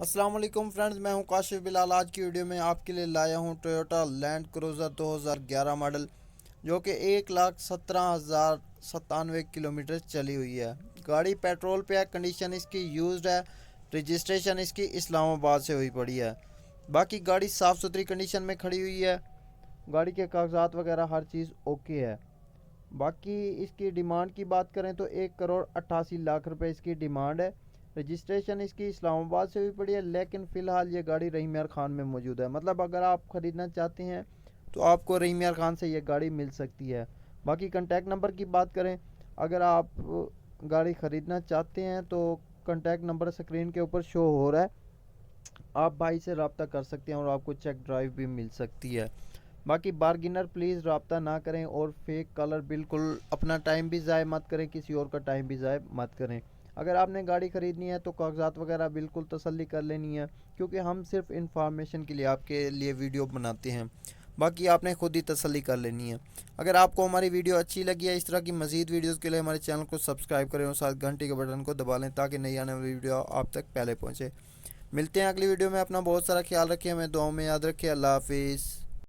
अस्सलाम वालेकुम फ्रेंड्स, मैं हूं काशिफ बिलाल। आज की वीडियो में आपके लिए लाया हूं टोयोटा लैंड क्रूज़र 2011 मॉडल, जो कि 1,17,097 किलोमीटर चली हुई है। गाड़ी पेट्रोल पे है, कंडीशन इसकी यूज्ड है, रजिस्ट्रेशन इसकी इस्लामाबाद से हुई पड़ी है। बाकी गाड़ी साफ़ सुथरी कंडीशन में खड़ी हुई है। गाड़ी के कागजात वगैरह हर चीज़ ओके है। बाकी इसकी डिमांड की बात करें तो 1,88,00,000 रुपए इसकी डिमांड है। रजिस्ट्रेशन इसकी इस्लामाबाद से भी पड़ी है, लेकिन फ़िलहाल ये गाड़ी रहीम यार खान में मौजूद है। मतलब अगर आप ख़रीदना चाहते हैं तो आपको रहीम यार खान से ये गाड़ी मिल सकती है। बाकी कॉन्टैक्ट नंबर की बात करें, अगर आप गाड़ी ख़रीदना चाहते हैं तो कॉन्टैक्ट नंबर स्क्रीन के ऊपर शो हो रहा है, आप भाई से रब्ता कर सकते हैं और आपको चेक ड्राइव भी मिल सकती है। बाकी बार्गिनर प्लीज़ रब्ता ना करें और फेक कलर बिल्कुल अपना टाइम भी ज़ाय मत करें, किसी और का टाइम भी ज़ाय मत करें। अगर आपने गाड़ी ख़रीदनी है तो कागजात वगैरह बिल्कुल तसल्ली कर लेनी है, क्योंकि हम सिर्फ इंफॉर्मेशन के लिए आपके लिए वीडियो बनाते हैं। बाकी आपने खुद ही तसल्ली कर लेनी है। अगर आपको हमारी वीडियो अच्छी लगी है, इस तरह की मज़ीद वीडियोज़ के लिए हमारे चैनल को सब्सक्राइब करें और साथ घंटी के बटन को दबा लें, ताकि नई आने वाली वीडियो आप तक पहले पहुँचे। मिलते हैं अगली वीडियो में। अपना बहुत सारा ख्याल रखें, हमें दुआओं में याद रखें। अल्लाह हाफिज़।